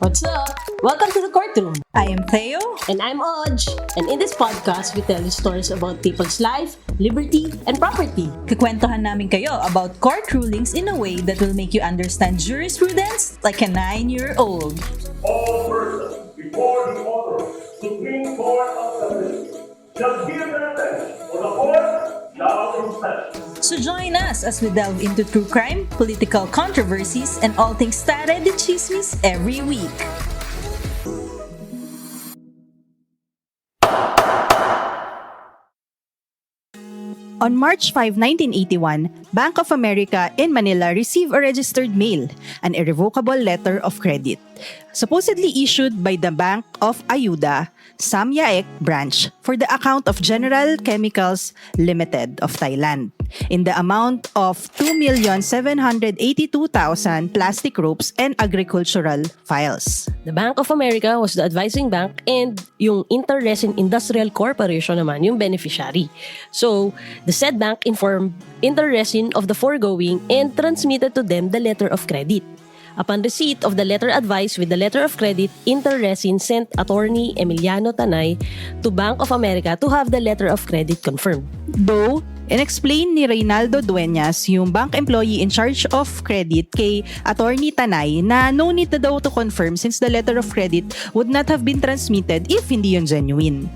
What's up? Welcome to the courtroom. I am Theo. And I'm Oj. And in this podcast, we tell you stories about people's life, liberty, and property. Kikwentuhan namin kayo about court rulings in a way that will make you understand jurisprudence like a 9-year-old. All persons before the Honorable Supreme Court of Justice shall give their attention, for the court shall respect. So join us as we delve into true crime, political controversies, and all things tare de chismis every week. On March 5, 1981, Bank of America in Manila received a registered mail, an irrevocable letter of credit, supposedly issued by the Bank of Ayuda, Samyaek branch for the account of General Chemicals Limited of Thailand in the amount of 2,782,000 plastic ropes and agricultural files. The Bank of America was the advising bank and yung Inter-Resin Industry Corporation naman yung beneficiary. So, the said bank informed Inter-Resin of the foregoing and transmitted to them the letter of credit. Upon receipt of the letter advice with the letter of credit, Inter-Resin sent attorney Emiliano Tanay to Bank of America to have the letter of credit confirmed. Though, inexplain ni Reynaldo Dueñas, yung bank employee in charge of credit kay Attorney Tanay na no need na daw to confirm since the letter of credit would not have been transmitted if hindi yun genuine.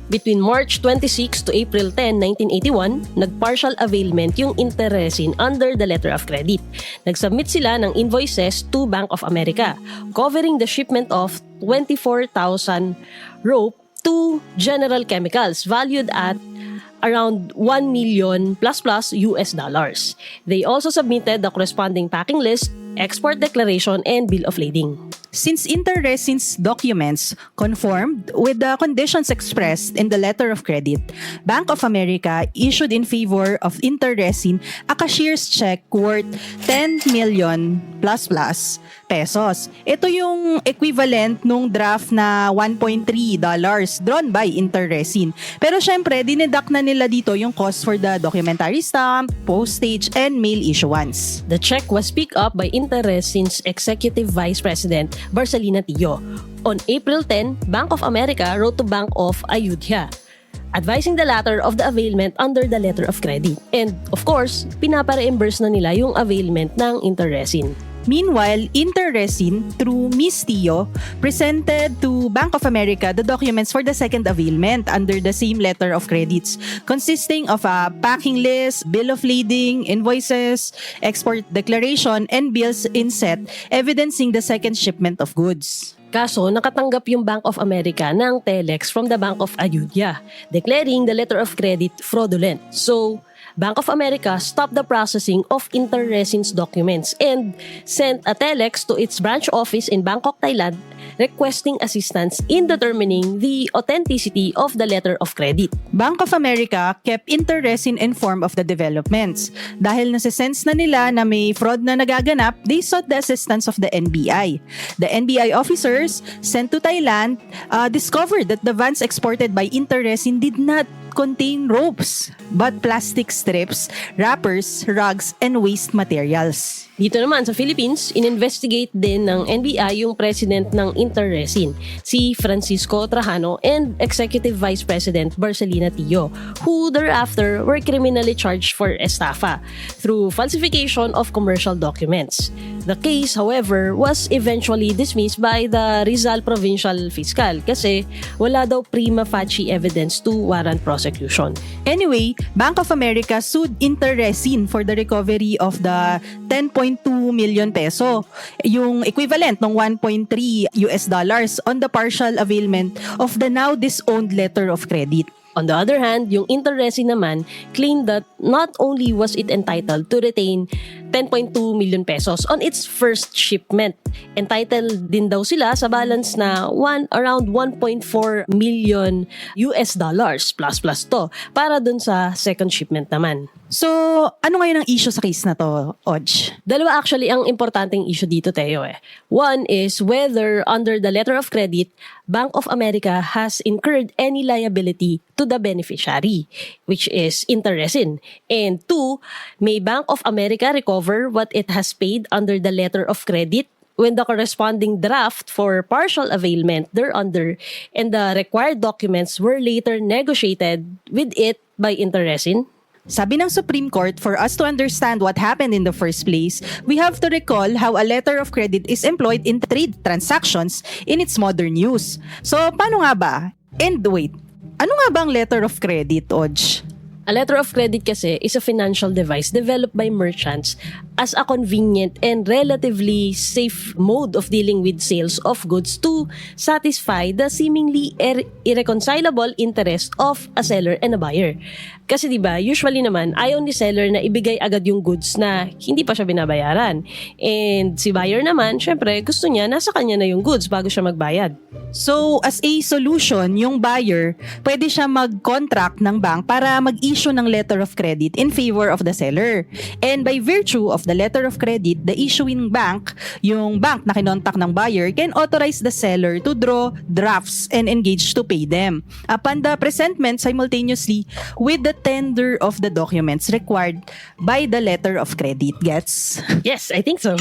Between March 26 to April 10, 1981, nag-partial availment yung Inter-Resin under the letter of credit. Nag-submit sila ng invoices to Bank of America covering the shipment of 24,000 rope to General Chemicals valued at around 1 million plus US dollars. They also submitted the corresponding packing list, export declaration, and bill of lading. Since Inter-Resin's documents conformed with the conditions expressed in the letter of credit, Bank of America issued in favor of Inter-Resin a cashier's check worth 10 million plus pesos. Ito yung equivalent nung draft na $1.3 drawn by Inter-Resin. Pero syempre, dineduct na nila dito yung cost for the documentary stamp, postage, and mail issuance. The check was picked up by Inter-Resin's Executive Vice President Barcelina Tio. On April 10, Bank of America wrote to Bank of Ayuda, advising the latter of the availment under the letter of credit. And of course, pinapa-reimburse na nila yung availment ng Inter-Resin. Meanwhile, Inter-Resin, through Ms. Tio, presented to Bank of America the documents for the second availment under the same letter of credits, consisting of a packing list, bill of lading, invoices, export declaration, and bills inset evidencing the second shipment of goods. Kaso, nakatanggap yung Bank of America ng telex from the Bank of Ayuda, declaring the letter of credit fraudulent. So, Bank of America stopped the processing of Inter-Resin's documents and sent a telex to its branch office in Bangkok, Thailand, requesting assistance in determining the authenticity of the letter of credit. Bank of America kept Inter-Resin informed of the developments. Dahil nasisense na nila na may fraud na nagaganap, they sought the assistance of the NBI. The NBI officers sent to Thailand discovered that the vans exported by Inter-Resin did not contain ropes, but plastic strips, wrappers, rugs, and waste materials. Dito naman sa Philippines, in-investigate din ng NBI yung president ng Inter-Resin, si Francisco Trajano, and Executive Vice President Barcelina Tio, who thereafter were criminally charged for estafa through falsification of commercial documents. The case, however, was eventually dismissed by the Rizal Provincial Fiscal kasi wala daw prima facie evidence to warrant prosecution. Anyway, Bank of America sued Inter-Resin for the recovery of the 10.2 million peso, yung equivalent ng 1.3 US dollars on the partial availment of the now disowned letter of credit. On the other hand, yung Inter-Resin naman claimed that not only was it entitled to retain 10.2 million pesos on its first shipment, entitled din daw sila sa balance na around 1.4 million US dollars plus to para dun sa second shipment naman. So, ano ngayon ang issue sa case na to, Oj? Dalawa actually ang importanteng issue dito, Teo. One is whether under the letter of credit, Bank of America has incurred any liability to the beneficiary, which is Inter-Resin. And two, may Bank of America recover what it has paid under the letter of credit when the corresponding draft for partial availment thereunder and the required documents were later negotiated with it by Inter-Resin? Sabi ng Supreme Court, for us to understand what happened in the first place, we have to recall how a letter of credit is employed in trade transactions in its modern use. So, paano nga ba? And wait, ano nga ba ang letter of credit, Oj? A letter of credit kasi is a financial device developed by merchants as a convenient and relatively safe mode of dealing with sales of goods to satisfy the seemingly irreconcilable interest of a seller and a buyer. Kasi 'di ba, usually naman ayaw ni seller na ibigay agad yung goods na hindi pa siya binabayaran. And si buyer naman, syempre, gusto niya nasa kanya na yung goods bago siya magbayad. So, as a solution, yung buyer, pwede siya mag-contract ng bank para mag-issue ng letter of credit in favor of the seller. And by virtue of the letter of credit, the issuing bank, yung bank na kinontak ng buyer, can authorize the seller to draw drafts and engage to pay them upon the presentment simultaneously with the tender of the documents required by the letter of credit. Gets? Yes, I think so.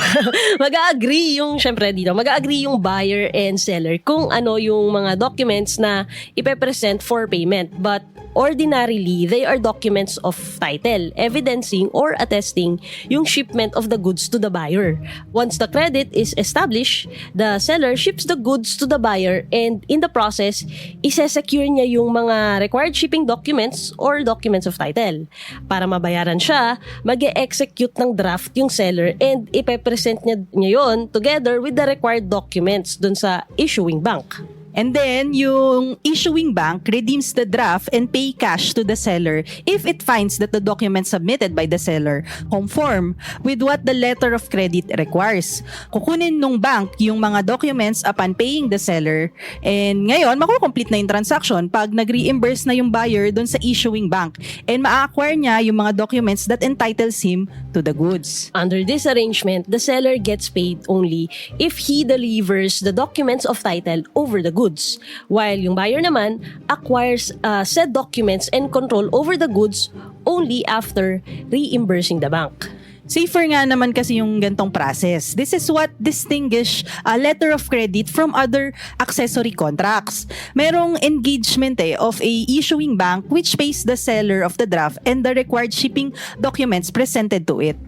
Mag-agree yung, syempre dito, mag-agree yung buyer and seller kung ano yung mga documents na ipepresent for payment. But ordinarily, they are documents of title, evidencing or attesting yung shipment of the goods to the buyer. Once the credit is established, the seller ships the goods to the buyer and in the process, ise-secure niya yung mga required shipping documents or documents of title. Para mabayaran siya, mag-e-execute ng draft yung seller and ipepresent niya yon together with the required documents dun sa issuing bank. And then, yung issuing bank redeems the draft and pay cash to the seller if it finds that the documents submitted by the seller conform with what the letter of credit requires. Kukunin nung bank yung mga documents upon paying the seller and ngayon, makukomplete na yung transaction pag nag-reimburse na yung buyer dun sa issuing bank and ma-acquire niya yung mga documents that entitles him to the goods. Under this arrangement, the seller gets paid only if he delivers the documents of title over the goods, while yung buyer naman acquires said documents and control over the goods only after reimbursing the bank. Safer nga naman kasi yung gantong process. This is what distinguish a letter of credit from other accessory contracts. Merong engagement of a issuing bank which pays the seller of the draft and the required shipping documents presented to it.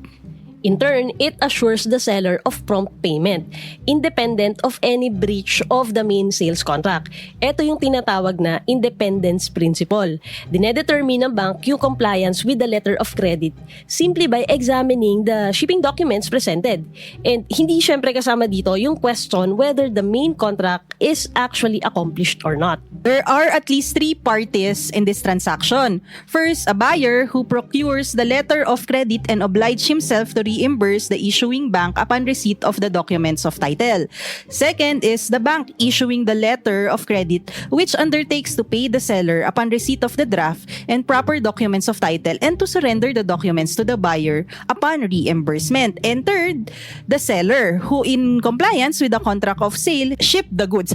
In turn, it assures the seller of prompt payment, independent of any breach of the main sales contract. Ito yung tinatawag na independence principle. Dinedetermine ng bank yung compliance with the letter of credit simply by examining the shipping documents presented. And hindi syempre kasama dito yung question whether the main contract is actually accomplished or not. There are at least 3 parties in this transaction. First, a buyer who procures the letter of credit and oblige himself to reimburse the issuing bank upon receipt of the documents of title. Second is the bank issuing the letter of credit which undertakes to pay the seller upon receipt of the draft and proper documents of title and to surrender the documents to the buyer upon reimbursement. And third, the seller who in compliance with the contract of sale ship the goods.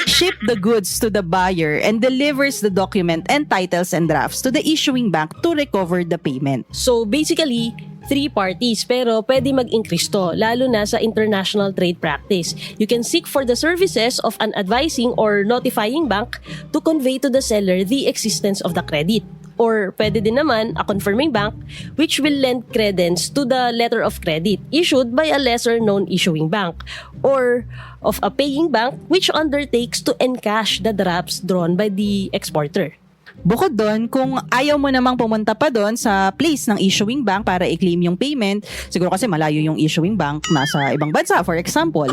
Ship the goods to the buyer and delivers the document and titles and drafts to the issuing bank to recover the payment. So basically, 3 parties pero pwede mag-increase to lalo na sa international trade practice. You can seek for the services of an advising or notifying bank to convey to the seller the existence of the credit. Or pwede din naman a confirming bank which will lend credence to the letter of credit issued by a lesser known issuing bank, or of a paying bank which undertakes to encash the drafts drawn by the exporter. Bukod doon, kung ayaw mo namang pumunta pa doon sa place ng issuing bank para i-claim yung payment, siguro kasi malayo yung issuing bank, nasa ibang bansa, for example,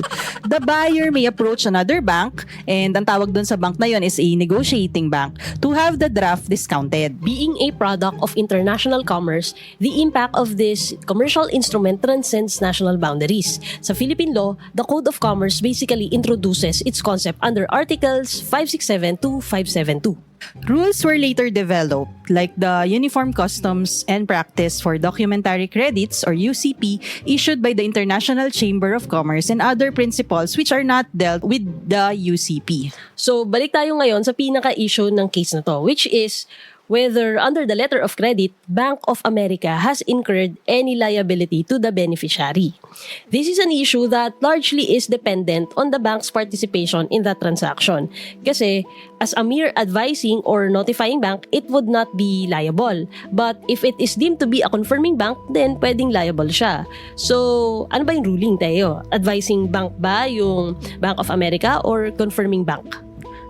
the buyer may approach another bank and ang tawag doon sa bank na yon is a negotiating bank to have the draft discounted. Being a product of international commerce, the impact of this commercial instrument transcends national boundaries. Sa Philippine law, the Code of Commerce basically introduces its concept under Articles 567 to 572. Rules were later developed, like the Uniform Customs and Practice for Documentary Credits or UCP issued by the International Chamber of Commerce and other principles which are not dealt with the UCP. So, balik tayo ngayon sa pinaka-issue ng case na to, which is whether under the letter of credit, Bank of America has incurred any liability to the beneficiary. This is an issue that largely is dependent on the bank's participation in that transaction. Kasi as a mere advising or notifying bank, it would not be liable. But if it is deemed to be a confirming bank, then pwedeng liable siya. So, ano ba yung ruling tayo? Advising bank ba yung Bank of America or confirming bank?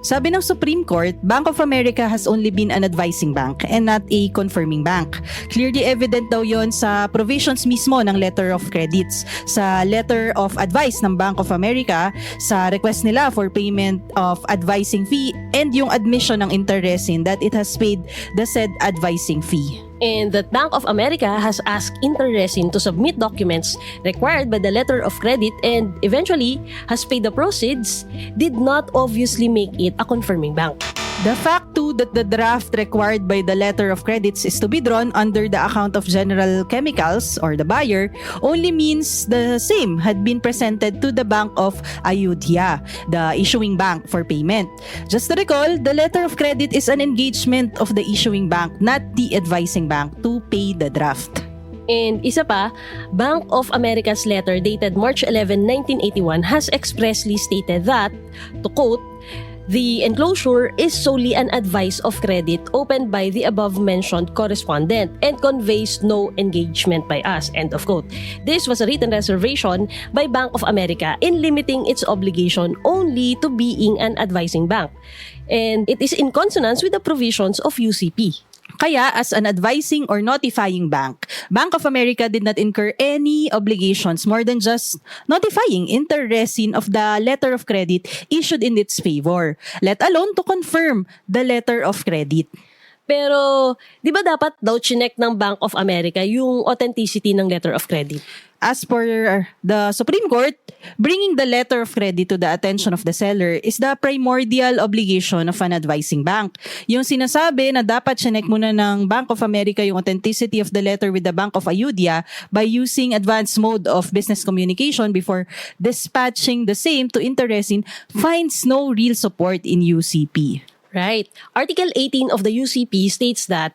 Sabi ng Supreme Court, Bank of America has only been an advising bank and not a confirming bank. Clearly evident daw yon sa provisions mismo ng letter of credits, sa letter of advice ng Bank of America, sa request nila for payment of advising fee, and yung admission ng Inter-Resin that it has paid the said advising fee. And that Bank of America has asked Inter-Resin to submit documents required by the letter of credit and eventually has paid the proceeds did not obviously make it a confirming bank. The fact too that the draft required by the letter of credits is to be drawn under the account of General Chemicals or the buyer only means the same had been presented to the Bank of Ayodhya, the issuing bank, for payment. Just to recall, the letter of credit is an engagement of the issuing bank, not the advising bank, to pay the draft. And isa pa, Bank of America's letter dated March 11, 1981 has expressly stated that, to quote, "The enclosure is solely an advice of credit opened by the above-mentioned correspondent and conveys no engagement by us." End of quote. This was a written reservation by Bank of America in limiting its obligation only to being an advising bank. And it is in consonance with the provisions of UCP. Kaya, as an advising or notifying bank, Bank of America did not incur any obligations more than just notifying Inter-Resin of the letter of credit issued in its favor, let alone to confirm the letter of credit. Pero, di ba dapat daw chinek ng Bank of America yung authenticity ng letter of credit? As per the Supreme Court, bringing the letter of credit to the attention of the seller is the primordial obligation of an advising bank. Yung sinasabi na dapat chinek muna ng Bank of America yung authenticity of the letter with the Bank of Ayodhya by using advanced mode of business communication before dispatching the same to Inter-Resin finds no real support in UCP. Right. Article 18 of the UCP states that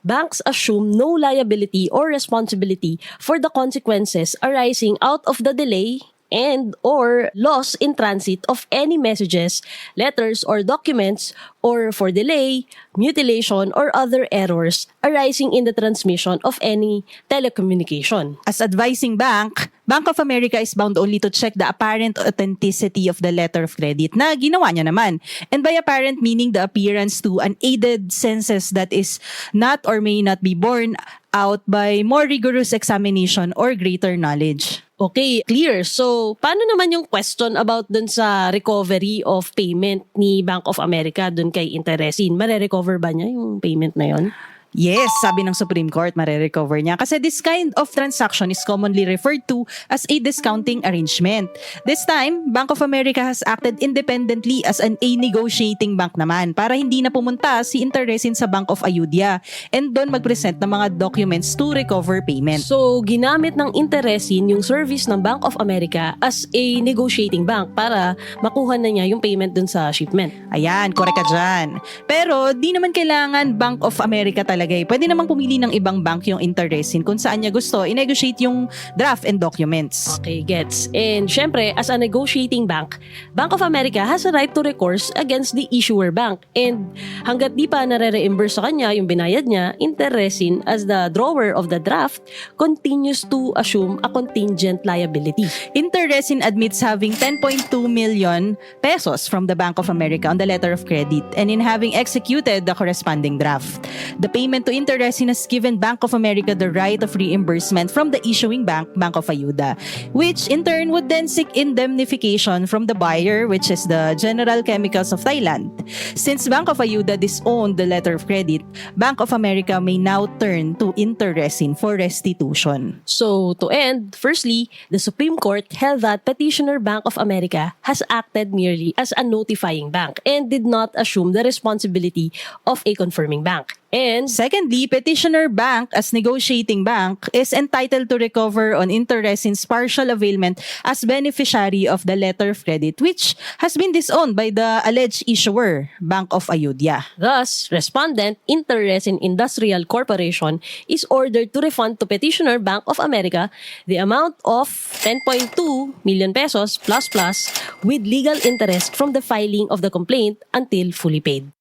banks assume no liability or responsibility for the consequences arising out of the delay and or loss in transit of any messages, letters, or documents, or for delay, mutilation, or other errors arising in the transmission of any telecommunication. As advising bank, Bank of America is bound only to check the apparent authenticity of the letter of credit na ginawa niya naman. And by apparent, meaning the appearance to unaided senses that is not or may not be borne out by more rigorous examination or greater knowledge. Okay, clear. So, paano naman yung question about dun sa recovery of payment ni Bank of America dun kay Inter-Resin? Mare-recover ba niya yung payment na yon? Yes, sabi ng Supreme Court, mare-recover niya. Kasi this kind of transaction is commonly referred to as a discounting arrangement. This time, Bank of America has acted independently as a negotiating bank naman para hindi na pumunta si Inter-Resin sa Bank of Ayodhya and doon mag-present ng mga documents to recover payment. So, ginamit ng Inter-Resin yung service ng Bank of America as a negotiating bank para makuha na niya yung payment dun sa shipment. Ayan, correct ka dyan. Pero di naman kailangan Bank of America talaga. Pwede namang pumili ng ibang bank yung Inter-Resin kung saan niya gusto i-negotiate yung draft and documents. Okay, gets. And syempre, as a negotiating bank, Bank of America has a right to recourse against the issuer bank. And hanggat di pa nare-reimburse sa kanya yung binayad niya, Inter-Resin as the drawer of the draft continues to assume a contingent liability. Inter-Resin admits having 10.2 million pesos from the Bank of America on the letter of credit and in having executed the corresponding draft. The payment to Inter-Resin has given Bank of America the right of reimbursement from the issuing bank, Bank of Ayodhya, which in turn would then seek indemnification from the buyer, which is the General Chemicals of Thailand. Since Bank of Ayodhya disowned the letter of credit, Bank of America may now turn to Inter-Resin for restitution. So, to end, firstly, the Supreme Court held that petitioner Bank of America has acted merely as a notifying bank and did not assume the responsibility of a confirming bank. And Secondly, petitioner bank as negotiating bank is entitled to recover on Inter-Resin's partial availment as beneficiary of the letter of credit which has been disowned by the alleged issuer, Bank of Ayodhya. thus, respondent Inter-Resin Industry Corporation is ordered to refund to petitioner Bank of America the amount of 10.2 million pesos plus with legal interest from the filing of the complaint until fully paid.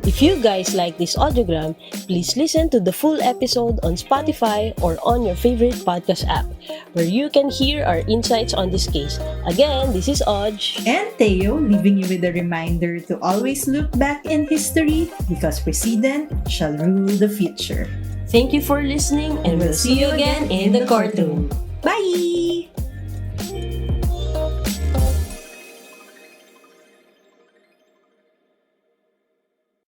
If you guys like this audiogram, please listen to the full episode on Spotify or on your favorite podcast app, where you can hear our insights on this case. Again, this is Oj. And Theo, leaving you with a reminder to always look back in history because precedent shall rule the future. Thank you for listening, and we'll see you again in the courtroom. Bye!